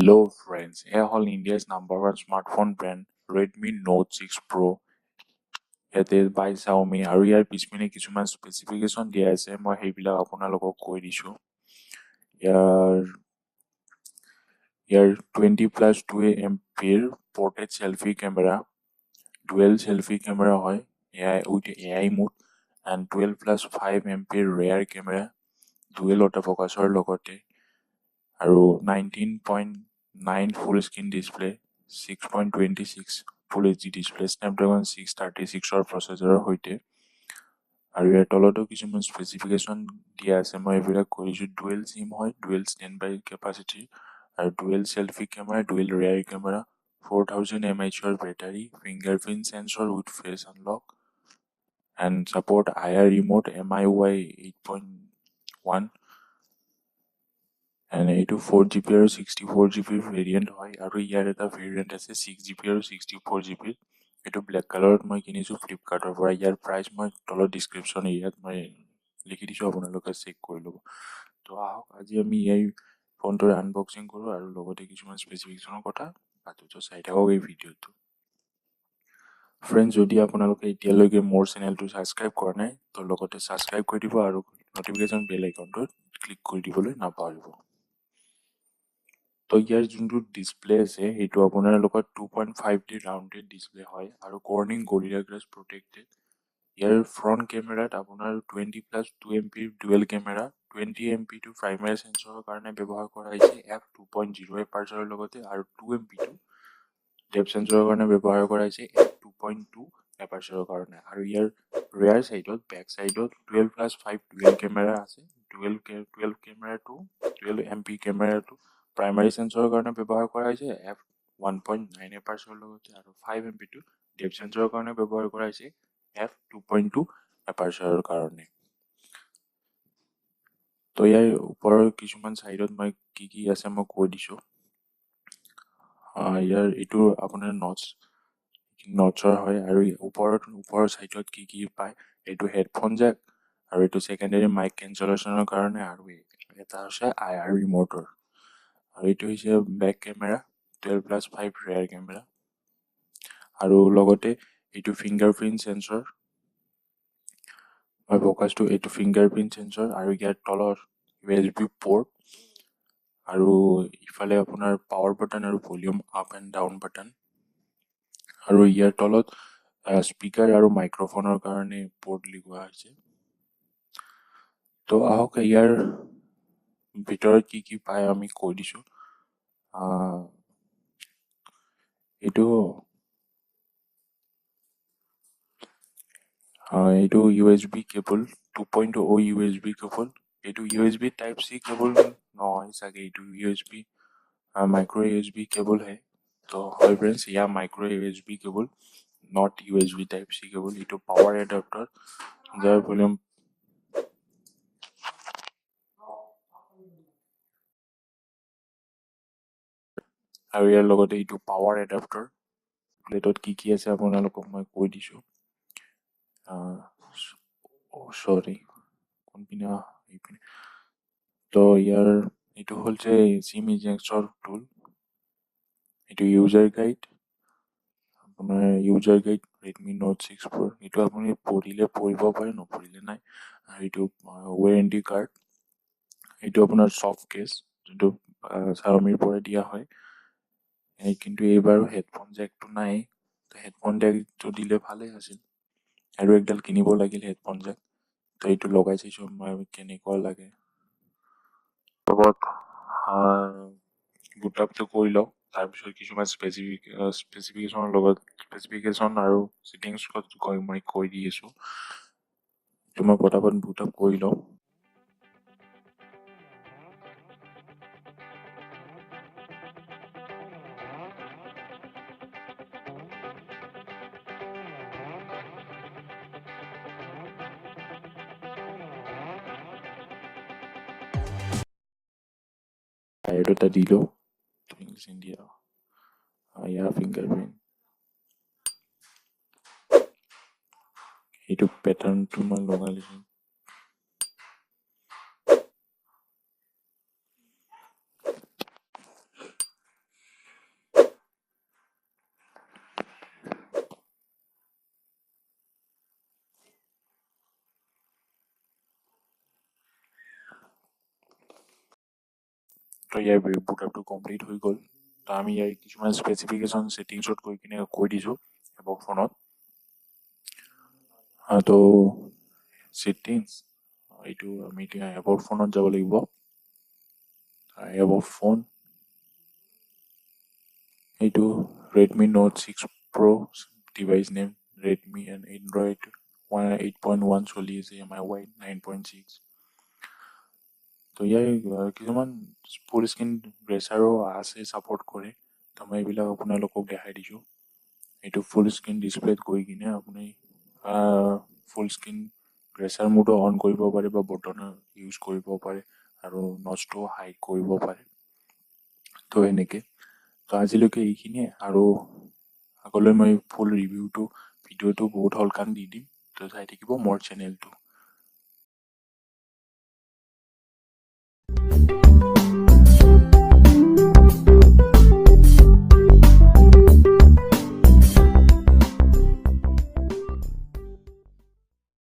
Hello friends, here all India's #1 smartphone brand Redmi Note 6 Pro ইয়াতে বাই Xiaomi আৰু ইয়াৰ পিছপিনে কিছুমান স্পেচিফিকেশ্যন দিয়া আছে মই সেইবিলাক আপোনালোকক কৈ দিছোঁ ইয়াৰ 20+2 MP portrait selfie camera dual selfie camera হয় with AI mode and 12+5 MP rear camera dual autofocusৰ লগতে আৰু 19.9 full screen display 6.26 full HD display Snapdragon 636 processor hoite আৰু ইয়াৰ তলতো কিছুমান স্পেচিফিকেশ্যন দিয়া আছে মই এইবিলাক কৰিছো dual SIM হয় dual standby capacity আৰু dual selfie camera dual rear camera 4000 mAh battery fingerprint sensor with face unlock and support IR remote MIUI 8.1 and এইটো 4GB আৰু 64GB variant হয় আৰু ইয়াৰ এটা variant আছে 6GB আৰু 64GB এইটো ব্ল্যাক কালাৰত মই কিনিছো ফ্লিপকাৰ্টৰ পৰা ইয়াৰ প্ৰাইস মই তলৰ ডেসক্ৰিপচন এৰিয়াত মই লিখি দিছো আপোনালোকে চেক কৰি লব তো আহক আজি আমি এই ফোনটোৰ আনবক্সিং কৰো আৰু লগতে কিছুমান স্পেচিফিকেশ্যনৰ কথা পাতো তো চাই থাকক এই ভিডিঅটো ফ্ৰেন্ডছ যদি আপোনালোকে এতিয়ালৈকে মোৰ চেনেলটো সাবস্ক্ৰাইব কৰা নাই তো লগতে সাবস্ক্ৰাইব কৰি দিব আৰু নটিফিকেশ্যন বেল আইকনটো ক্লিক কৰি দিবলৈ নাপাহৰিব তো ইয়াৰ যোনটো ডিসপ্লে আছে এইটো আপোনাৰ লগত 2.5D ৰাউন্ডেড ডিসপ্লে হয় আৰু কৰ্নিং গৰিলা গ্লাছ প্ৰটেক্টেড ইয়াৰ ফ্ৰন্ট কেমেৰাত আপোনাৰ 20+2 MP dual camera 20 MP to primary সেন্সৰৰ কাৰণে ব্যৱহাৰ কৰা হৈছে f2.0 এপাৰ্চাৰৰ লগতে আৰু 2 MP টু ডেপথ সেন্সৰৰ কাৰণে ব্যৱহাৰ কৰা হৈছে f2.2 এপাৰ্চাৰৰ কাৰণে আৰু ইয়াৰ ৰিয়াৰ সাইডত বেক সাইডত 12+5 ডুৱেল কেমেৰা আছে 12 camera to 12 MP camera to primary সেন্সৰৰ কাৰণে ব্যৱহাৰ কৰা হৈছে f1.9 এপাৰ্চাৰৰ লগতে আৰু 5 MP টু ডেপথ সেন্সৰৰ কাৰণে ব্যৱহাৰ কৰা হৈছে f2.2 এপাৰ্চাৰৰ কাৰণে তো ইয়াৰ ওপৰৰ কিছুমান সাইডত মই কি আছে মই কৈ দিছো ইয়াৰ এইটো আপোনাৰ নটছৰ হয় আৰু ওপৰৰ সাইডত কি পায় এইটো হেডফোন জ্যাক আৰু এইটো সেকেন্ডাৰী মাইক কেনসেলেশনৰ কাৰণে আৰু এটা আছে IR ৰিমোটৰ আৰু এইটো হৈছে বেক কেমেৰা 12+5 ৰিয়াৰ কেমেৰা আৰু লগতে এইটো ফিংগাৰপ্ৰিন্ট সেন্সৰ মই ফোকাসটো এইটো ফিংগাৰপ্ৰিন্ট সেন্সৰ আৰু ইয়াৰ তলৰ USB পোৰ্ট আৰু ইফালে আপোনাৰ পাৱাৰ বাটন আৰু volume up and down button আৰু ইয়াৰ তলত স্পিকাৰ আৰু মাইক্ৰোফোনৰ কাৰণে পোৰ্ট লগোৱা হৈছে তো আহক ইয়াৰ ভিতৰত কি পায় আমি কৈ দিছো এইটো USB কেবল 2.0 USB কেবল এইটো USB type C কেবল নহয় সাগে এইটো USB micro USB কেবল है तो हाय फ्रेंड्स या micro USB cable not USB type C cable इतो पावर एडाप्टर যার ভলিউম আৰু ইয়াৰ লগতে ইটো পাৱাৰ এডাপ্টাৰ প্লেটত কি আছে আপোনালোকক মই কৈ দিছো সৰি কোনপিনা এইপিনে তো ইয়াৰ ইটো হল যে সিম ইনজেকশন টুল ইটো ইউজাৰ গাইড আপোনাৰ user guide Redmi Note 6 Pro ইটো আপুনি পঢ়িলে পঢ়িব পাৰে নপঢ়িলে নাই আৰু ইটো ওয়াৰেন্টি কাৰ্ড ইটো আপোনাৰ সফট কেস যোনটো Xiaomi পৰা দিয়া হয় কিন্তু এইবাৰ হেডফোন জ্যাকটো নাই হেডফোন জ্যাকটো দিলে ভালে আছিল আৰু একডাল কিনিব লাগিল হেডফোন জ্যাক তো এইটো লগাই চাইছো মই কেনেকুৱা লাগে বুট আপটো কৰি লওক তাৰপিছত কিছুমান স্পেচিফিকেশ্যন আৰু সেটিংছ মই কৈ দি আছো মই পটাপট বুট আপ কৰি লওঁ এটা দিলো থিংস ইন্ডিয়া ইয়া ফিংগাৰপ্ৰিন্ট এইটো প্যাটাৰ্নটো মই লগাই লৈছো তো ইয়াৰ বুট আপটো কমপ্লিট হৈ গ'ল। তো আমি ইয়াৰ কিছুমান স্পেচিফিকেশ্যন ছেটিংছত গৈ কিনে কৈ দিছোঁ এবাৰ ফোনত। তো ছেটিংছ এইটো আমি এতিয়া এবাৰ ফোনত যাব লাগিব। এবাৰ ফোন এইটো Redmi Note 6 Pro device name Redmi and Android 8.1 চলি আছে MIUI 9.6। তো ইয়াৰ কিছুমান ফুল স্ক্ৰীন গ্ৰেচাৰো আছে ছাপৰ্ট কৰে। তো মই এইবিলাক আপোনালোকক দেখাই দিছোঁ। এইটো ফুল স্ক্ৰীন ডিছপ্লেত গৈ কিনে আপুনি ফুল স্ক্ৰীন গ্ৰেচাৰ মোডো অন কৰিব পাৰে বা বটনৰ ইউজ কৰিব পাৰে আৰু নচটো হাইড কৰিব পাৰে। তো এনেকৈ তো আজিলৈকে এইখিনিয়ে, আৰু আগলৈ মই ফুল ভিডিঅ'টো বহুত হ'ল কাম দি দিম। তো চাই থাকিব মোৰ চেনেলটো।